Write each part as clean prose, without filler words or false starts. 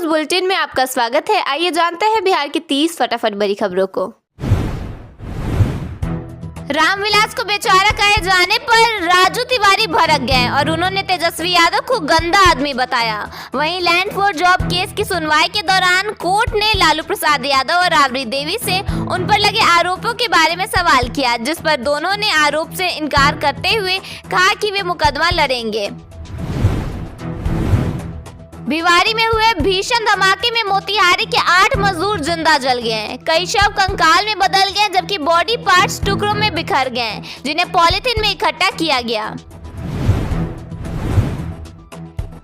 News bulletin में आपका स्वागत है। आइए जानते हैं बिहार की 30 फटाफट बड़ी खबरों को। रामविलास को बेचारा कहे जाने पर राजू तिवारी भड़क गए और उन्होंने तेजस्वी यादव को गंदा आदमी बताया। वहीं लैंड फॉर जॉब केस की सुनवाई के दौरान कोर्ट ने लालू प्रसाद यादव और राबड़ी देवी से उन पर लगे आरोपों के बारे में सवाल किया, जिस पर दोनों ने आरोप से इनकार करते हुए कहा कि वे मुकदमा लड़ेंगे। भिवारी में हुए भीषण धमाके में मोतिहारी के 8 मजदूर जिंदा जल गए। कई शव कंकाल में बदल गए, जबकि बॉडी पार्ट्स टुकड़ों में बिखर गए, जिन्हें पॉलिथीन में इकट्ठा किया गया।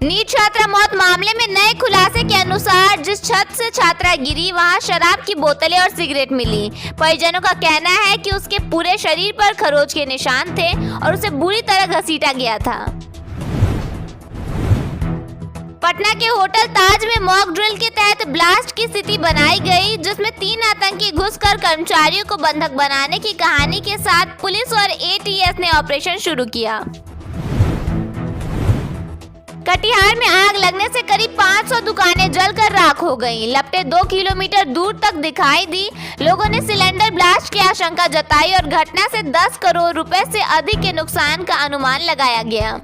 नीट छात्रा मौत मामले में नए खुलासे के अनुसार जिस छत से छात्रा गिरी वहां शराब की बोतलें और सिगरेट मिली। परिजनों का कहना है कि उसके पूरे शरीर पर खरोच के निशान थे और उसे बुरी तरह घसीटा गया था। पटना के होटल ताज में मॉक ड्रिल के तहत ब्लास्ट की स्थिति बनाई गई, जिसमें 3 आतंकी घुसकर कर्मचारियों को बंधक बनाने की कहानी के साथ पुलिस और एटीएस ने ऑपरेशन शुरू किया। कटिहार में आग लगने से करीब 500 दुकानें जलकर राख हो गईं। लपटें 2 किलोमीटर दूर तक दिखाई दी। लोगों ने सिलेंडर ब्लास्ट की आशंका जताई और घटना से 10 करोड़ रुपए से अधिक के नुकसान का अनुमान लगाया गया।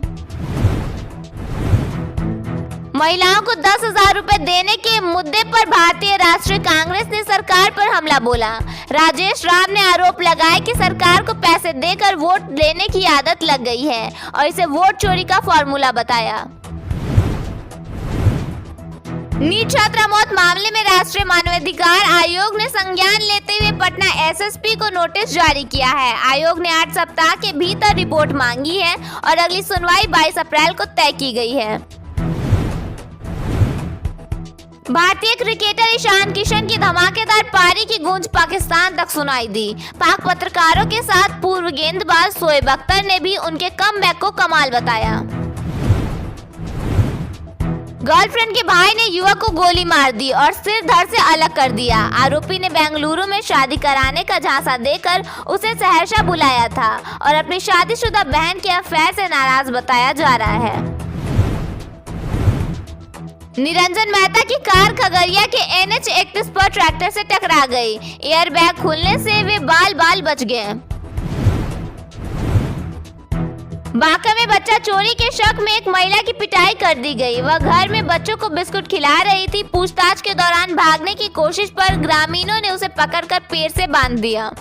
महिलाओं को 10,000 रुपए देने के मुद्दे पर भारतीय राष्ट्रीय कांग्रेस ने सरकार पर हमला बोला। राजेश राम ने आरोप लगाया कि सरकार को पैसे देकर वोट लेने की आदत लग गई है और इसे वोट चोरी का फॉर्मूला बताया। नीट छात्रा मौत मामले में राष्ट्रीय मानवाधिकार आयोग ने संज्ञान लेते हुए पटना एसएसपी को नोटिस जारी किया है। आयोग ने 8 सप्ताह के भीतर रिपोर्ट मांगी है और अगली सुनवाई 22 अप्रैल को तय की गई है। भारतीय क्रिकेटर ईशान किशन की धमाकेदार पारी की गूंज पाकिस्तान तक सुनाई दी। पाक पत्रकारों के साथ पूर्व गेंदबाज शोएब अख्तर ने भी उनके कमबैक को कमाल बताया। गर्लफ्रेंड के भाई ने युवक को गोली मार दी और सिर धड़ से अलग कर दिया। आरोपी ने बेंगलुरु में शादी कराने का झांसा देकर उसे सहरसा बुलाया था और अपनी शादीशुदा बहन के अफेयर से नाराज बताया जा रहा है। निरंजन मेहता की कार खगड़िया के NH 31 पर ट्रैक्टर से टकरा गई। एयरबैग खुलने से वे बाल बाल बच गए। बांका में बच्चा चोरी के शक में एक महिला की पिटाई कर दी गई। वह घर में बच्चों को बिस्कुट खिला रही थी। पूछताछ के दौरान भागने की कोशिश पर ग्रामीणों ने उसे पकड़कर पेड़ से बांध दिया।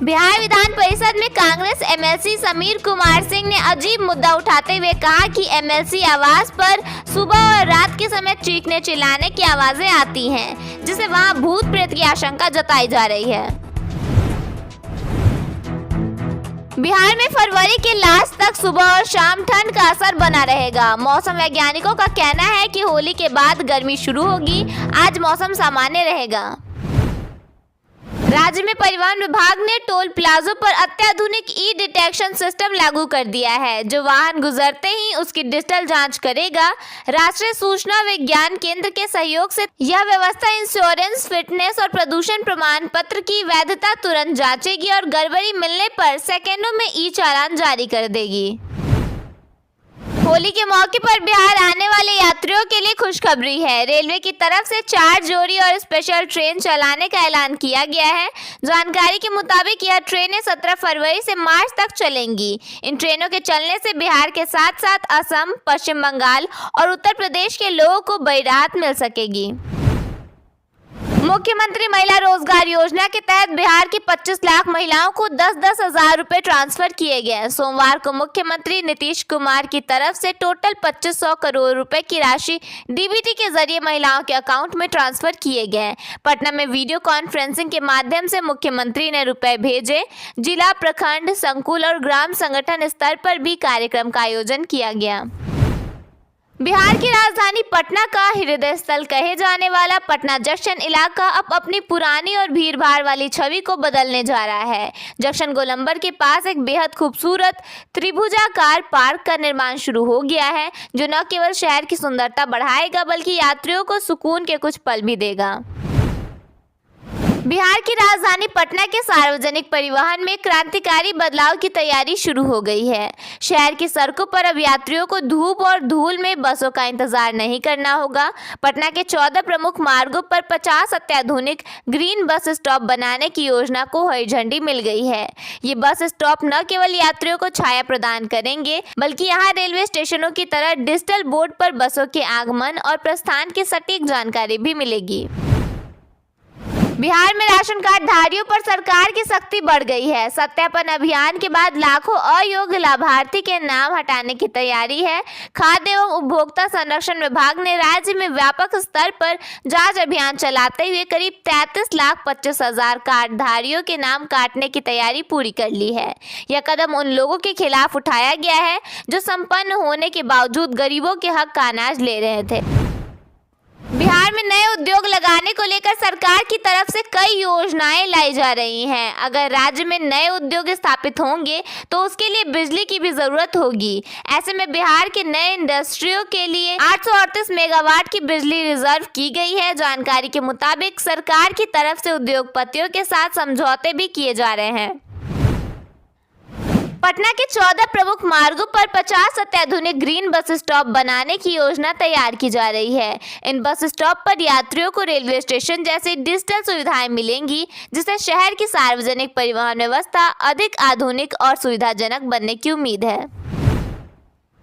बिहार विधान परिषद में कांग्रेस एमएलसी समीर कुमार सिंह ने अजीब मुद्दा उठाते हुए कहा कि एमएलसी आवास पर सुबह और रात के समय चीखने चिल्लाने की आवाजें आती हैं, जिससे वहां भूत प्रेत की आशंका जताई जा रही है। बिहार में फरवरी के लास्ट तक सुबह और शाम ठंड का असर बना रहेगा। मौसम वैज्ञानिकों का कहना है कि होली के बाद गर्मी शुरू होगी। आज मौसम सामान्य रहेगा। राज्य में परिवहन विभाग ने टोल प्लाजों पर अत्याधुनिक ई डिटेक्शन सिस्टम लागू कर दिया है, जो वाहन गुजरते ही उसकी डिजिटल जांच करेगा। राष्ट्रीय सूचना विज्ञान केंद्र के सहयोग से यह व्यवस्था इंश्योरेंस, फिटनेस और प्रदूषण प्रमाण पत्र की वैधता तुरंत जांचेगी और गड़बड़ी मिलने पर सेकेंडों में ई चालान जारी कर देगी। होली के मौके पर बिहार आने वाले यात्रियों के लिए खुशखबरी है। रेलवे की तरफ से 4 जोड़ी और स्पेशल ट्रेन चलाने का ऐलान किया गया है। जानकारी के मुताबिक यह ट्रेनें 17 फरवरी से मार्च तक चलेंगी। इन ट्रेनों के चलने से बिहार के साथ साथ असम, पश्चिम बंगाल और उत्तर प्रदेश के लोगों को बड़ी राहत मिल सकेगी। मुख्यमंत्री महिला रोजगार योजना के तहत बिहार की 25 लाख महिलाओं को 10-10 हजार रुपए ट्रांसफर किए गए। सोमवार को मुख्यमंत्री नीतीश कुमार की तरफ से टोटल 2500 करोड़ रुपए की राशि डीबीटी के जरिए महिलाओं के अकाउंट में ट्रांसफर किए गए। पटना में वीडियो कॉन्फ्रेंसिंग के माध्यम से मुख्यमंत्री ने रुपए भेजे। जिला, प्रखंड, संकुल और ग्राम संगठन स्तर पर भी कार्यक्रम का आयोजन किया गया। बिहार की राजधानी पटना का हृदय स्थल कहे जाने वाला पटना जंक्शन इलाका अब अपनी पुरानी और भीड़भाड़ वाली छवि को बदलने जा रहा है। जंक्शन गोलंबर के पास एक बेहद खूबसूरत त्रिभुजाकार पार्क का निर्माण शुरू हो गया है, जो न केवल शहर की सुंदरता बढ़ाएगा बल्कि यात्रियों को सुकून के कुछ पल भी देगा। बिहार की राजधानी पटना के सार्वजनिक परिवहन में क्रांतिकारी बदलाव की तैयारी शुरू हो गई है। शहर की सड़कों पर अब यात्रियों को धूप और धूल में बसों का इंतजार नहीं करना होगा। पटना के 14 प्रमुख मार्गों पर 50 अत्याधुनिक ग्रीन बस स्टॉप बनाने की योजना को हरी झंडी मिल गई है। ये बस स्टॉप न केवल यात्रियों को छाया प्रदान करेंगे, बल्कि यहाँ रेलवे स्टेशनों की तरह डिजिटल बोर्ड पर बसों के आगमन और प्रस्थान की सटीक जानकारी भी मिलेगी। बिहार में राशन कार्ड धारियों पर सरकार की सख्ती बढ़ गई है। सत्यापन अभियान के बाद लाखों अयोग्य लाभार्थी के नाम हटाने की तैयारी है। खाद्य एवं उपभोक्ता संरक्षण विभाग ने राज्य में व्यापक स्तर पर जांच अभियान चलाते हुए करीब 33,25,000 कार्ड धारियों के नाम काटने की तैयारी पूरी कर ली है। यह कदम उन लोगों के खिलाफ उठाया गया है जो संपन्न होने के बावजूद गरीबों के हक का अनाज ले रहे थे। बिहार में नए उद्योग लगाने को लेकर सरकार की तरफ से कई योजनाएं लाई जा रही हैं। अगर राज्य में नए उद्योग स्थापित होंगे तो उसके लिए बिजली की भी जरूरत होगी। ऐसे में बिहार के नए इंडस्ट्रियों के लिए 838 मेगावाट की बिजली रिजर्व की गई है। जानकारी के मुताबिक सरकार की तरफ से उद्योगपतियों के साथ समझौते भी किए जा रहे हैं। पटना के 14 प्रमुख मार्गों पर 50 अत्याधुनिक ग्रीन बस स्टॉप बनाने की योजना तैयार की जा रही है। इन बस स्टॉप पर यात्रियों को रेलवे स्टेशन जैसी डिजिटल सुविधाएं मिलेंगी, जिससे शहर की सार्वजनिक परिवहन व्यवस्था अधिक आधुनिक और सुविधाजनक बनने की उम्मीद है।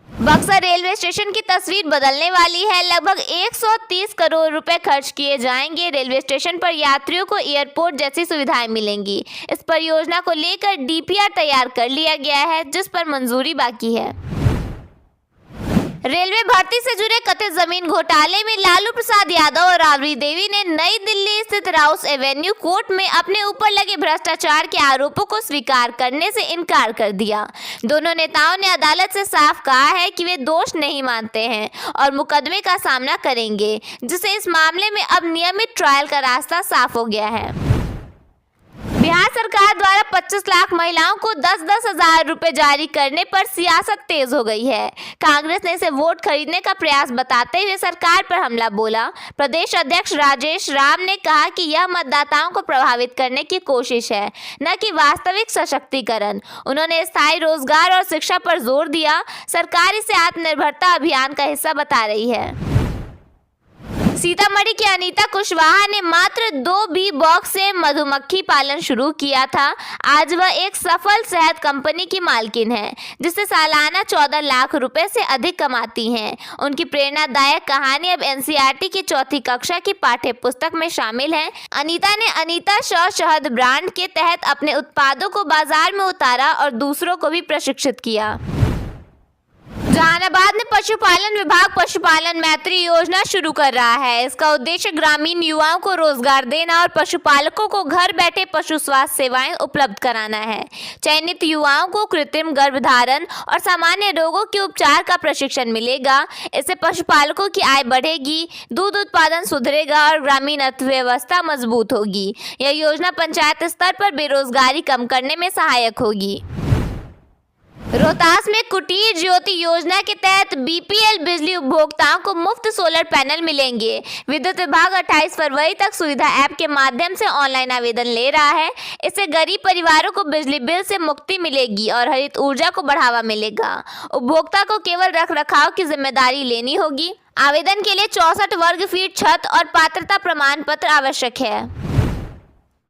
बक्सर रेलवे स्टेशन की तस्वीर बदलने वाली है। लगभग 130 करोड़ रुपए खर्च किए जाएंगे। रेलवे स्टेशन पर यात्रियों को एयरपोर्ट जैसी सुविधाएं मिलेंगी। इस परियोजना को लेकर डीपीआर तैयार कर लिया गया है, जिस पर मंजूरी बाकी है। रेलवे भर्ती से जुड़े कथित जमीन घोटाले में लालू प्रसाद यादव और राबड़ी देवी ने नई दिल्ली स्थित राउस एवेन्यू कोर्ट में अपने ऊपर लगे भ्रष्टाचार के आरोपों को स्वीकार करने से इनकार कर दिया। दोनों नेताओं ने अदालत से साफ कहा है कि वे दोष नहीं मानते हैं और मुकदमे का सामना करेंगे, जिससे इस मामले में अब नियमित ट्रायल का रास्ता साफ हो गया है। बिहार सरकार द्वारा 25 लाख महिलाओं को 10-10 हजार रुपए जारी करने पर सियासत तेज हो गई है। कांग्रेस ने इसे वोट खरीदने का प्रयास बताते हुए सरकार पर हमला बोला। प्रदेश अध्यक्ष राजेश राम ने कहा कि यह मतदाताओं को प्रभावित करने की कोशिश है, न कि वास्तविक सशक्तिकरण। उन्होंने स्थायी रोजगार और शिक्षा पर जोर दिया। सरकार इसे आत्मनिर्भरता अभियान का हिस्सा बता रही है। सीतामढ़ी की अनीता कुशवाहा ने मात्र 2 बी बॉक्स से मधुमक्खी पालन शुरू किया था। आज वह एक सफल शहद कंपनी की मालकिन है, जिससे सालाना 14 लाख रुपए से अधिक कमाती हैं। उनकी प्रेरणादायक कहानी अब एनसीईआरटी की 4वीं कक्षा की पाठ्य पुस्तक में शामिल है। अनीता ने अनीता शहद ब्रांड के तहत अपने उत्पादों को बाजार में उतारा और दूसरों को भी प्रशिक्षित किया। जहानाबाद में पशुपालन विभाग पशुपालन मैत्री योजना शुरू कर रहा है। इसका उद्देश्य ग्रामीण युवाओं को रोजगार देना और पशुपालकों को घर बैठे पशु स्वास्थ्य सेवाएं उपलब्ध कराना है। चयनित युवाओं को कृत्रिम गर्भधारण और सामान्य रोगों के उपचार का प्रशिक्षण मिलेगा। इससे पशुपालकों की आय बढ़ेगी, दूध उत्पादन सुधरेगा और ग्रामीण अर्थव्यवस्था मजबूत होगी। यह योजना पंचायत स्तर पर बेरोजगारी कम करने में सहायक होगी। रोहतास में कुटीर ज्योति योजना के तहत बीपीएल बिजली उपभोक्ताओं को मुफ्त सोलर पैनल मिलेंगे। विद्युत विभाग 28 फरवरी तक सुविधा ऐप के माध्यम से ऑनलाइन आवेदन ले रहा है। इससे गरीब परिवारों को बिजली बिल से मुक्ति मिलेगी और हरित ऊर्जा को बढ़ावा मिलेगा। उपभोक्ता को केवल रखरखाव की जिम्मेदारी लेनी होगी। आवेदन के लिए 64 वर्ग फीट छत और पात्रता प्रमाण पत्र आवश्यक है।